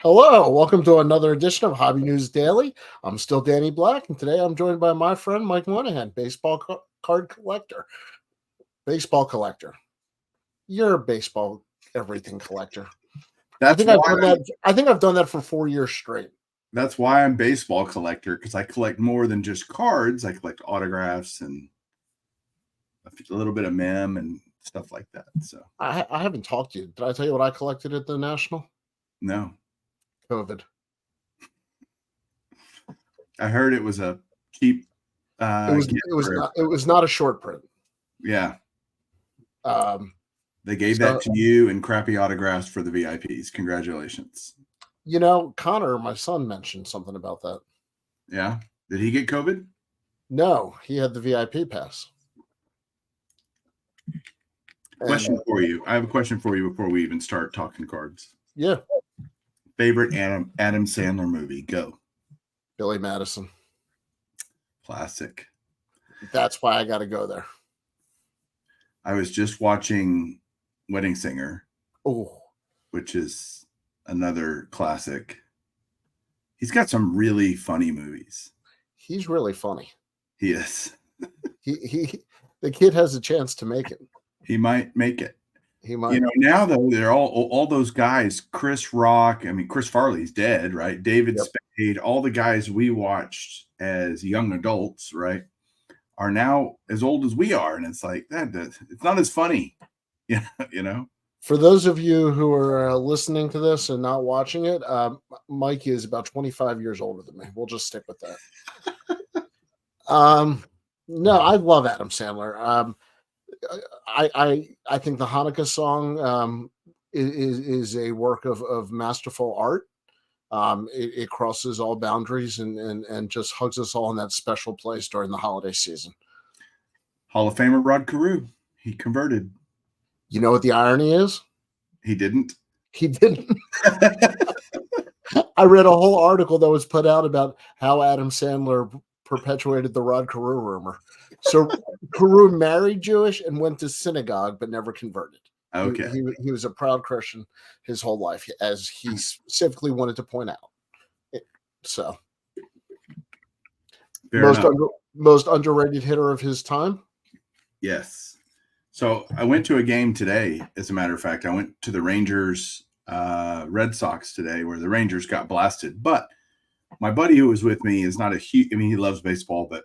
Hello, welcome to another edition of Hobby News Daily. I'm still Danny Black, and today I'm joined by my friend Mike Moynihan, card collector. Baseball collector. You're a baseball everything collector. That's why I think I've done that for 4 years straight. that's why I'm baseball collector, because I collect more than just cards. I collect autographs and a little bit of mem and stuff like that. So I haven't talked to you. Did I tell you what I collected at the National? no, COVID. I heard it was a cheap. It was not a short print. Yeah. They gave So- that to you and crappy autographs for the VIPs. Congratulations. You know, Connor, my son, mentioned something about that. Yeah. Did he get COVID? No, he had the VIP pass. Question for you. I have a question for you before we even start talking cards. Yeah. Favorite Adam Sandler movie? Go. Billy Madison. Classic. That's why I got to go there. I was just watching Wedding Singer, which is another classic. He's got some really funny movies. He's really funny. He is. The kid has a chance to make it. He might make it. He might. You know, now though, they're all those guys. Chris Rock. I mean, Chris Farley's dead, right? David Spade. All the guys we watched as young adults, right, are now as old as we are, and it's like that. It's not as funny, you know. For those of you who are listening to this and not watching it, Mike is about 25 years older than me. We'll just stick with that. No, I love Adam Sandler. I think the Hanukkah song is a work of masterful art. It crosses all boundaries and just hugs us all in that special place during the holiday season. Hall of Famer Rod Carew. He converted. You know what the irony is? He didn't. He didn't. I read a whole article that was put out about how Adam Sandler perpetuated the Rod Carew rumor. So Carew married Jewish and went to synagogue, but never converted. Okay. He was a proud Christian his whole life, as he specifically wanted to point out. So most underrated hitter of his time. Yes. So I went to a game today. As a matter of fact, I went to the Rangers Red Sox today, where the Rangers got blasted. But my buddy who was with me is not a huge. I mean, he loves baseball, but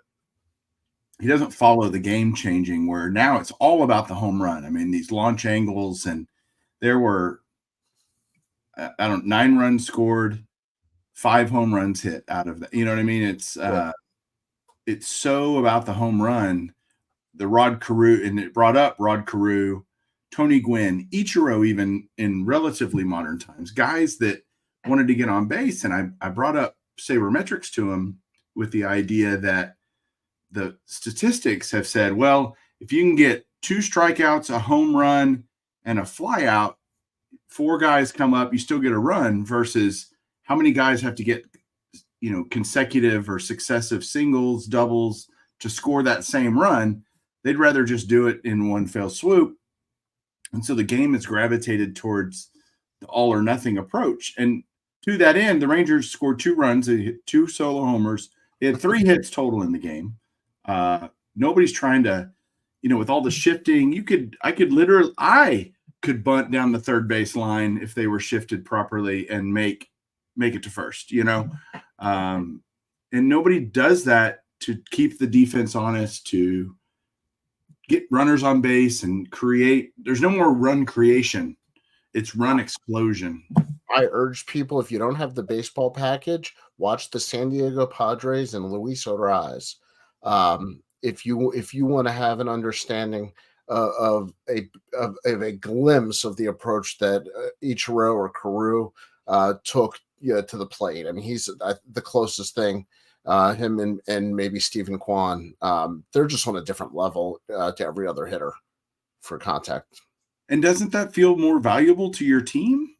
he doesn't follow the game changing. Where now it's all about the home run. I mean, these launch angles, and there were 9 runs scored, 5 home runs hit out of that. You know what I mean? It's so about the home run. The Rod Carew, and it brought up Rod Carew, Tony Gwynn, Ichiro, even in relatively modern times, guys that wanted to get on base. And I brought up sabermetrics to him with the idea that the statistics have said, well, if you can get 2 strikeouts, a home run, and a flyout, 4 guys come up, you still get a run, versus how many guys have to get, consecutive or successive singles, doubles to score that same run. They'd rather just do it in one fell swoop. And so the game has gravitated towards the all or nothing approach. And to that end, the Rangers scored 2 runs. They hit 2 solo homers. They had 3 hits total in the game. Nobody's trying to, with all the shifting, I could bunt down the third base line if they were shifted properly and make it to first, and nobody does that to keep the defense honest, to get runners on base and create. There's no more run creation. It's run explosion. I urge people, if you don't have the baseball package, watch the San Diego Padres and Luis Urias. If you want to have an understanding of a glimpse of the approach that Ichiro or Carew took to the plate. I mean, he's the closest thing. Him and maybe Stephen Kwan. They're just on a different level to every other hitter for contact. And doesn't that feel more valuable to your team?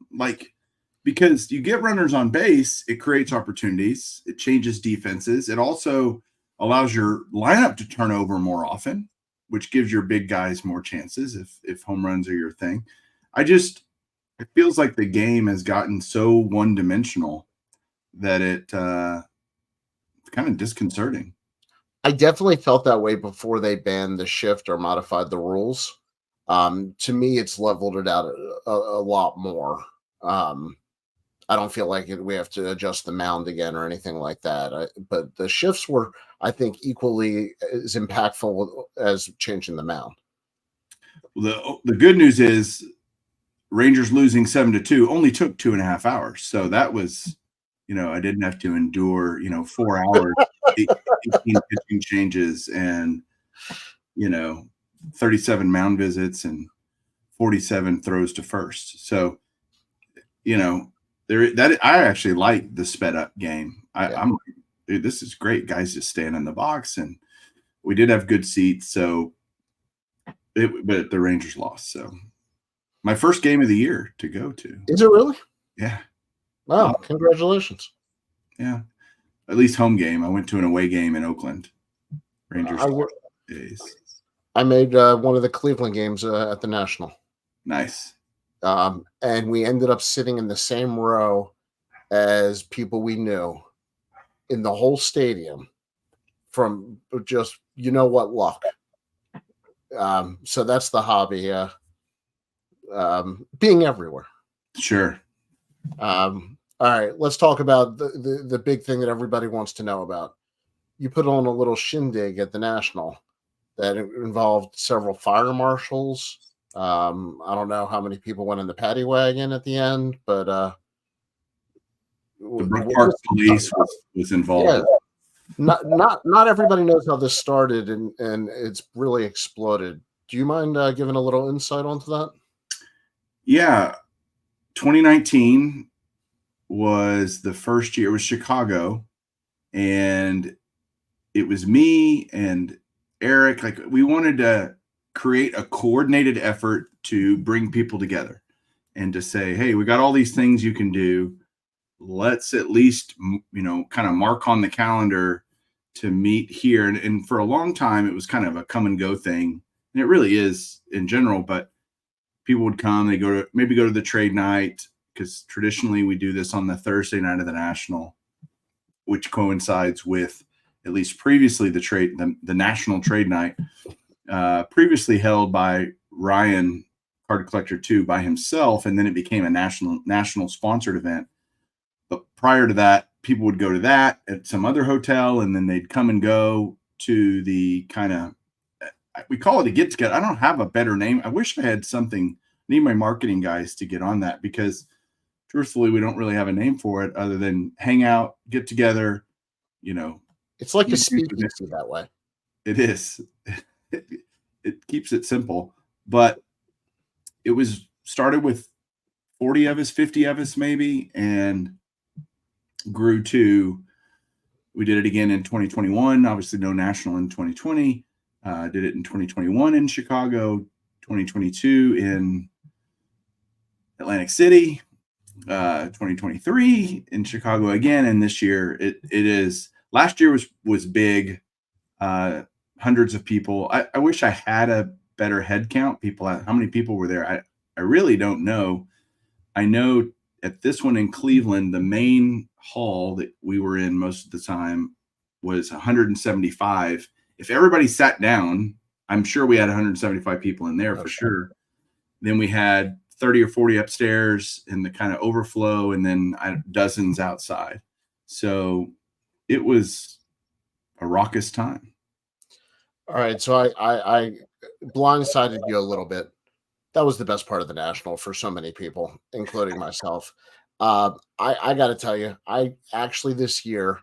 Because you get runners on base, it creates opportunities, it changes defenses. It also allows your lineup to turn over more often, which gives your big guys more chances if home runs are your thing. It feels like the game has gotten so one dimensional that it kind of disconcerting. I definitely felt that way before they banned the shift or modified the rules. To me, it's leveled it out a lot more. Um, I don't feel like we have to adjust the mound again or anything like that. But the shifts were, I think, equally as impactful as changing the mound. The good news is Rangers losing 7-2 only took 2.5 hours. So that was, I didn't have to endure, 4 hours, 18 pitching changes, and 37 mound visits and 47 throws to first. So, that I actually like the sped up game. I'm like, dude, this is great. Guys just stand in the box, and we did have good seats. So, but the Rangers lost. So, my first game of the year to go to. Is it really? Yeah. Wow! Congratulations. Yeah. At least home game. I went to an away game in Oakland. Rangers days. I made one of the Cleveland games at the National. Nice. And we ended up sitting in the same row as people we knew in the whole stadium from just, what luck. So that's the hobby, being everywhere. Sure. All right, let's talk about the big thing that everybody wants to know about. You put on a little shindig at the National that involved several fire marshals. I don't know how many people went in the paddy wagon at the end, but the Brook Park Police was involved. Yeah. Not everybody knows how this started, and it's really exploded. Do you mind giving a little insight onto that? Yeah, 2019 was the first year. It was Chicago, and it was me and Eric. Like, we wanted to create a coordinated effort to bring people together and to say, hey, we got all these things you can do. Let's at least, kind of mark on the calendar to meet here. And for a long time, it was kind of a come and go thing. And it really is in general, but people would come, they go to the trade night, because traditionally we do this on the Thursday night of the National, which coincides with, at least previously, the National Trade Night, previously held by Ryan Card Collector 2 by himself, and then it became a national sponsored event. But prior to that, people would go to that at some other hotel, and then they'd come and go to the kind of, we call it a get together. I don't have a better name. I wish I had something. I need my marketing guys to get on that, because truthfully, we don't really have a name for it other than hang out, get together. It's like a speakeasy that way. It is. It keeps it simple, but it was started with 40 of us, 50 of us maybe, and grew to, we did it again in 2021. Obviously, no national in 2020. Did it in 2021 in Chicago, 2022 in Atlantic City, 2023 in Chicago again, and this year it is. Last year was big, hundreds of people. I wish I had a better head count. How many people were there? I really don't know. I know at this one in Cleveland, the main hall that we were in most of the time was 175. If everybody sat down, I'm sure we had 175 people in there for sure. Then we had 30 or 40 upstairs in the kind of overflow, and then dozens outside. So it was a raucous time. All right, so I blindsided you a little bit. That was the best part of the National for so many people, including myself. I got to tell you, I actually this year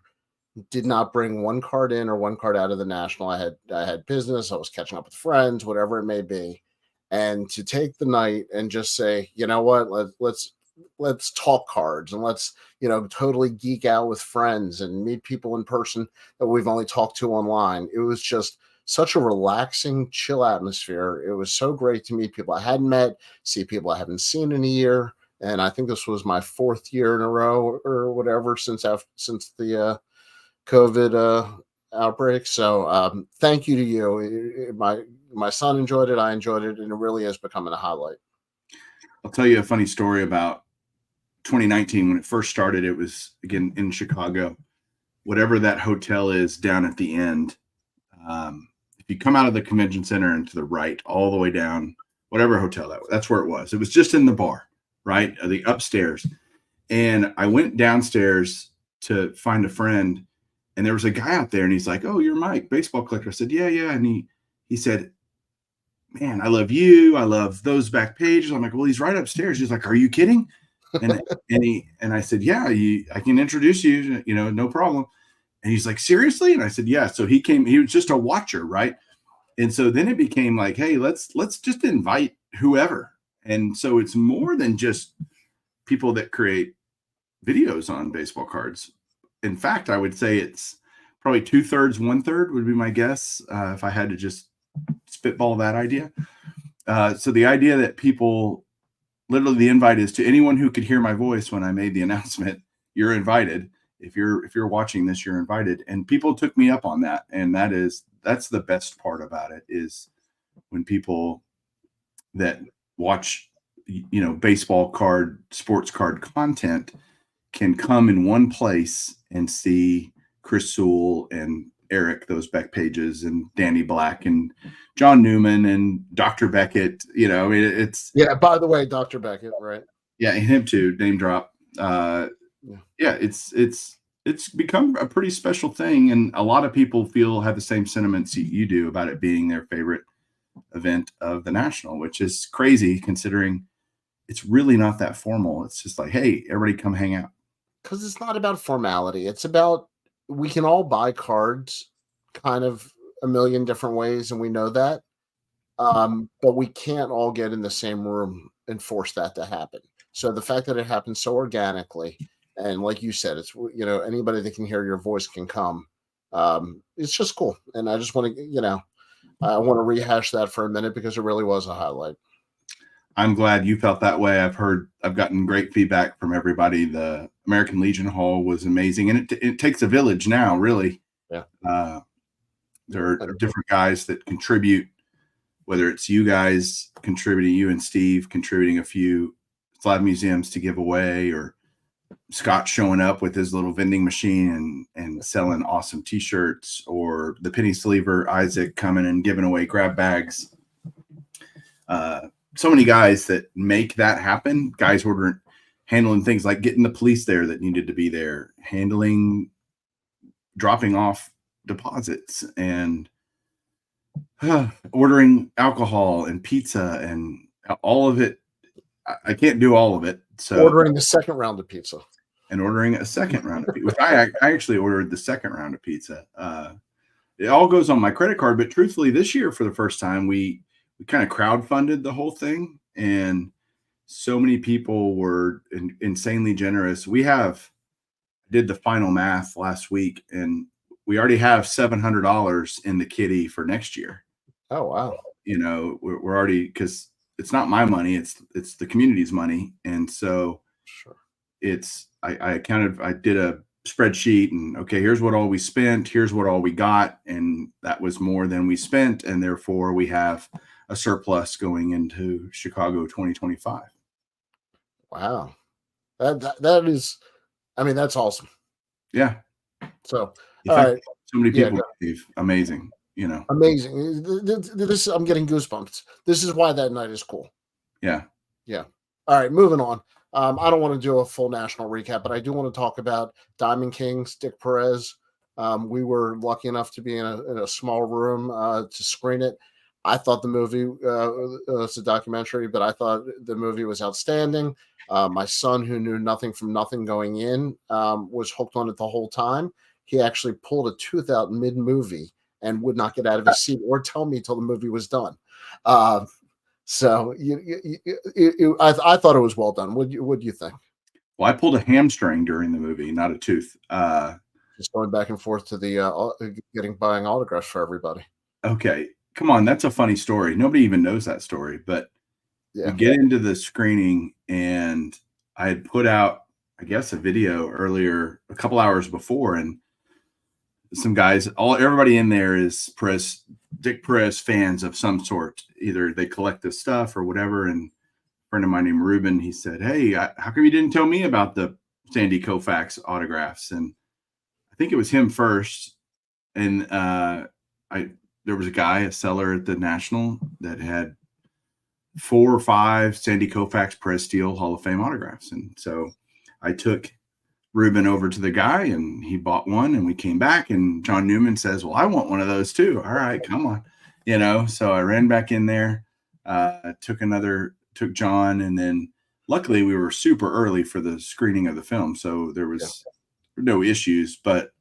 did not bring one card in or one card out of the National. I had business. I was catching up with friends, whatever it may be, and to take the night and just say, you know what, let's talk cards, and let's totally geek out with friends and meet people in person that we've only talked to online. It was just such a relaxing, chill atmosphere. It was so great to meet people I hadn't met, see people I haven't seen in a year, and I think this was my 4th year in a row or whatever since the COVID outbreak. So thank you to you. My son enjoyed it. I enjoyed it, and it really is becoming a highlight. I'll tell you a funny story about 2019 when it first started. It was again in Chicago. Whatever that hotel is down at the end, if you come out of the convention center and to the right, all the way down, whatever hotel that's where it was. It was just in the bar, right, the upstairs. And I went downstairs to find a friend, and there was a guy out there, and he's like, "Oh, you're Mike, baseball collector." I said, "Yeah, yeah." And he said, "Man, I love you. I love those back pages." I'm like, "Well, he's right upstairs." He's like, "Are you kidding?" And I said, "Yeah, I can introduce you. You know, no problem." And he's like, "Seriously?" And I said, "Yeah." So he came. He was just a watcher, right? And so then it became like, "Hey, let's just invite whoever." And so it's more than just people that create videos on baseball cards. In fact, I would say it's probably 2/3, 1/3 would be my guess, if I had to just spitball that idea. So the idea that people, literally the invite is to anyone who could hear my voice when I made the announcement, you're invited. If you're watching this, you're invited. And people took me up on that. And that's the best part about it, is when people that watch, baseball card, sports card content can come in one place and see Chris Sewell and Eric, those back pages, and Danny Black and John Newman and Dr. Beckett. I mean, it's, Yeah. By the way, Dr. Beckett, right? yeah, him too, name drop. Yeah. Yeah, it's become a pretty special thing, and a lot of people have the same sentiments you do about it being their favorite event of the National, which is crazy considering it's really not that formal. It's just like, hey, everybody come hang out. Because it's not about formality. It's about, we can all buy cards kind of a million different ways, and we know that. But we can't all get in the same room and force that to happen. So the fact that it happens so organically, and like you said, it's, anybody that can hear your voice can come. It's just cool, and I just want to, I want to rehash that for a minute because it really was a highlight. I'm glad you felt that way. I've gotten great feedback from everybody. The American Legion Hall was amazing, and it takes a village now, really. Yeah. There are different guys that contribute, whether it's you guys contributing, you and Steve contributing a few flag museums to give away, or Scott showing up with his little vending machine and selling awesome t-shirts, or the penny sleever Isaac coming and giving away grab bags. So many guys that make that happen. Guys handling things like getting the police there that needed to be there, dropping off deposits, and ordering alcohol and pizza and all of it. I can't do all of it. So ordering the second round of pizza. And ordering a second round of pizza, which I actually ordered the second round of pizza. It all goes on my credit card, but truthfully, this year for the first time, we kind of crowdfunded the whole thing, and so many people were insanely generous. Did the final math last week, and we already have $700 in the kitty for next year. Oh wow! We're already, because it's not my money; it's the community's money, and so sure. I did a spreadsheet, and okay, here's what all we spent, here's what all we got, and that was more than we spent, and therefore we have a surplus going into Chicago 2025. Wow, that is, I mean, that's awesome. Yeah. So all right, so many people gave. Amazing. Amazing. This I'm getting goosebumps. This is why that night is cool. Yeah. Yeah. All right, moving on. I don't want to do a full national recap, but I do want to talk about Diamond Kings, Dick Perez. We were lucky enough to be in a small room to screen it. I thought the movie was a documentary, but I thought the movie was outstanding. My son, who knew nothing from nothing going in, was hooked on it the whole time. He actually pulled a tooth out mid-movie and would not get out of his seat or tell me till the movie was done. So I thought it was well done. What do you think? Well, I pulled a hamstring during the movie, not a tooth. Just going back and forth to the buying autographs for everybody. Okay, come on, that's a funny story. Nobody even knows that story, but we get into the screening, and I had put out, I guess, a video earlier, a couple hours before, and some guys, everybody in there is Dick Perez fans of some sort. Either they collect this stuff or whatever. And friend of mine named Ruben, he said, "Hey, how come you didn't tell me about the Sandy Koufax autographs?" And I think it was him first. And there was a guy, a seller at the National, that had 4 or 5 Sandy Koufax Press Steel Hall of Fame autographs. And so I took Ruben over to the guy, and he bought one, and we came back, and John Newman says, "Well, I want one of those too." All right, come on. So I ran back in there, took John, and then luckily we were super early for the screening of the film. So there was no issues, but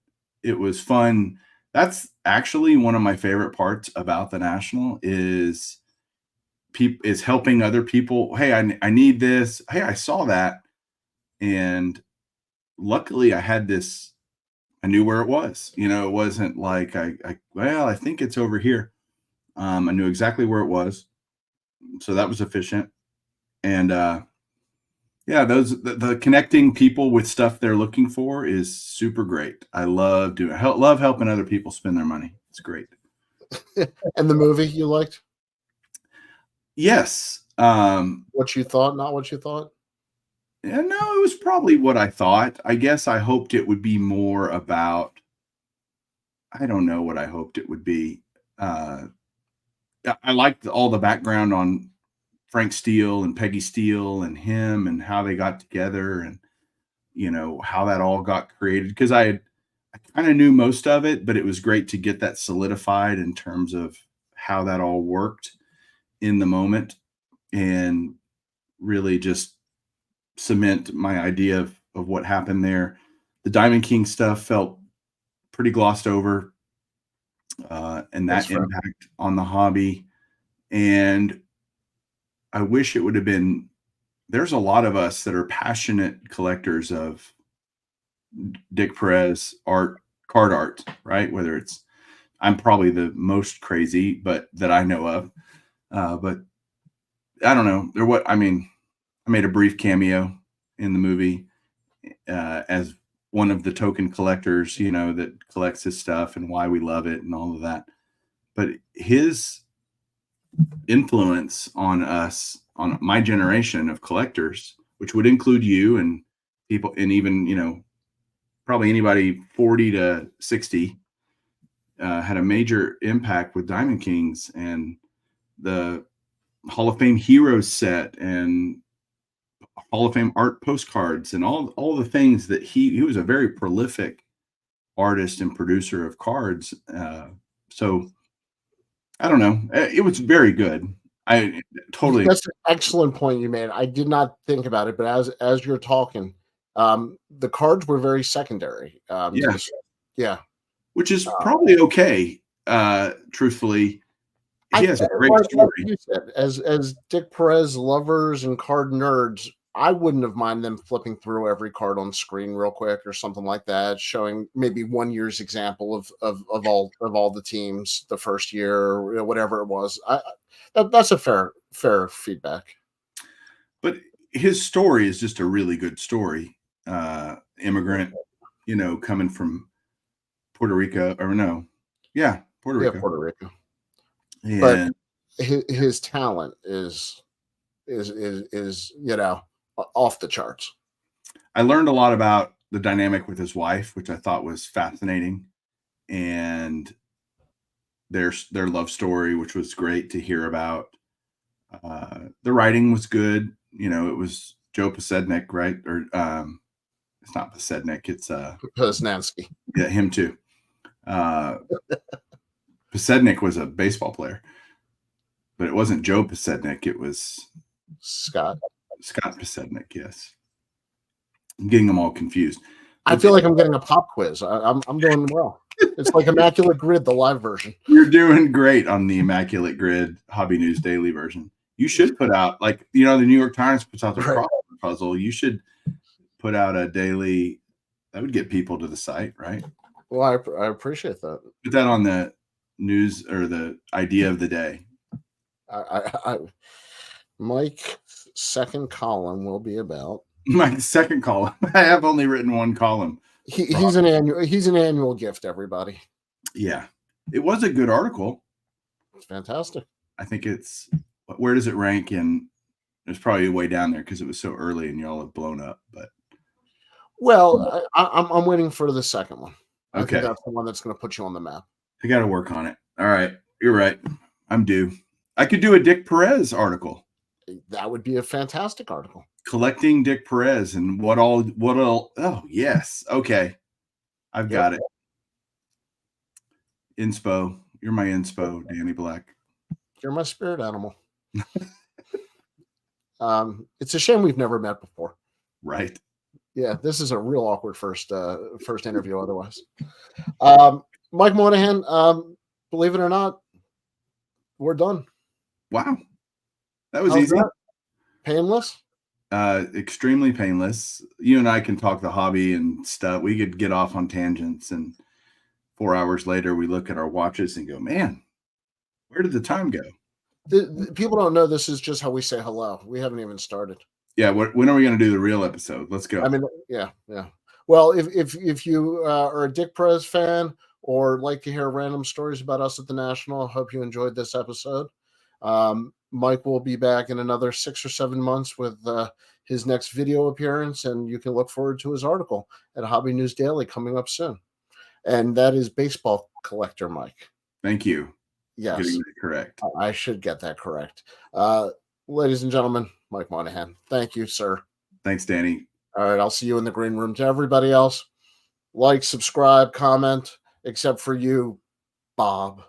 it was fun. That's actually one of my favorite parts about the National is helping other people. Hey, I need this. Hey, I saw that. And luckily I had this, I knew where it was. It wasn't like I think it's over here. I knew exactly where it was. So that was efficient. And yeah, the connecting people with stuff they're looking for is super great. I love helping other people spend their money. It's great. And the movie you liked? Yes. What you thought, not what you thought? Yeah, no, it was probably what I thought. I guess I hoped it would be more about, I don't know what I hoped it would be. I liked all the background on Frank Steele and Peggy Steele and him and how they got together and, how that all got created. Because I kind of knew most of it, but it was great to get that solidified in terms of how that all worked in the moment and really just cement my idea of what happened there. The Diamond King stuff felt pretty glossed over, and That's that fair. impact on the hobby. And I wish it would have been. There's a lot of us that are passionate collectors of Dick Perez card art, right? Whether it's, I'm probably the most crazy, but that I know of. But I don't know. I made a brief cameo in the movie as one of the token collectors, that collects his stuff and why we love it and all of that. But his influence on us, on my generation of collectors, which would include you and people, and even, probably anybody 40 to 60, had a major impact with Diamond Kings and the Hall of Fame Heroes set and Hall of Fame art postcards and all the things that he was a very prolific artist and producer of cards. So I don't know. It was very good. I totally. That's an excellent point you made. I did not think about it, but as you're talking, the cards were very secondary to Yeah, this. Yeah, which is uh, probably okay. Truthfully, he has a great like story. you said, as Dick Perez lovers and card nerds, I wouldn't have mind them flipping through every card on screen real quick or something like that, showing maybe 1 year's example of all the teams the first year or whatever it was. That's a fair feedback. But his story is just a really good story. Immigrant, coming from Puerto Rico, or no, yeah, Puerto Yeah, Rico, Puerto Rico, but and his talent is off the charts. I learned a lot about the dynamic with his wife, which I thought was fascinating, and their love story, which was great to hear about. The writing was good. It was Joe Pasednik, right? Or it's not Pasednik. It's Poznanski. yeah, him too. Uh, Pasednik was a baseball player, but it wasn't Joe Pasednik. It was Scott. Scott Pasednik. Yes, I'm getting them all confused. I But feel like I'm getting a pop quiz. I'm doing well. It's like Immaculate Grid, the live version. you're doing great on the Immaculate Grid Hobby News Daily version. You should put out, like, the New York Times puts out their Right. crossword puzzle. You should put out a daily. That would get people to the site, right? Well, I appreciate that. Put that on the news or the idea of the day. Mike's second column will be about. My second column. I have only written one column. He's an annual gift, everybody. Yeah, it was a good article. It's fantastic. I think where does it rank in It's probably way down there because it was so early and y'all have blown up. But Well, I'm waiting for the second one. I think okay, that's the one that's going to put you on the map. I got to work on it. All right, you're right. I'm due. I could do a Dick Perez article. That would be a fantastic article. Collecting Dick Perez and what all. Oh yes, okay, I've got it. Inspo, you're my inspo, Danny Black. You're my spirit animal. It's a shame we've never met before. Right. Yeah, this is a real awkward first interview. Otherwise, Mike Moynihan. Believe it or not, we're done. Wow, that was How's easy. that? Painless. Extremely painless. You and I can talk the hobby and stuff. We could get off on tangents, and 4 hours later, we look at our watches and go, "Man, where did the time go?" The people don't know this is just how we say hello. We haven't even started. Yeah. When are we going to do the real episode? Let's go. I mean, yeah. Well, if you are a Dick Perez fan or like to hear random stories about us at the National, I hope you enjoyed this episode. Mike will be back in another 6 or 7 months with his next video appearance, and you can look forward to his article at Hobby News Daily coming up soon. And that is Baseball Collector Mike. Thank you. Yes, getting that correct. I should get that correct. Ladies and gentlemen, Mike Moynihan. Thank you, sir. Thanks, Danny. All right, I'll see you in the green room. To everybody else, like, subscribe, comment, except for you, Bob.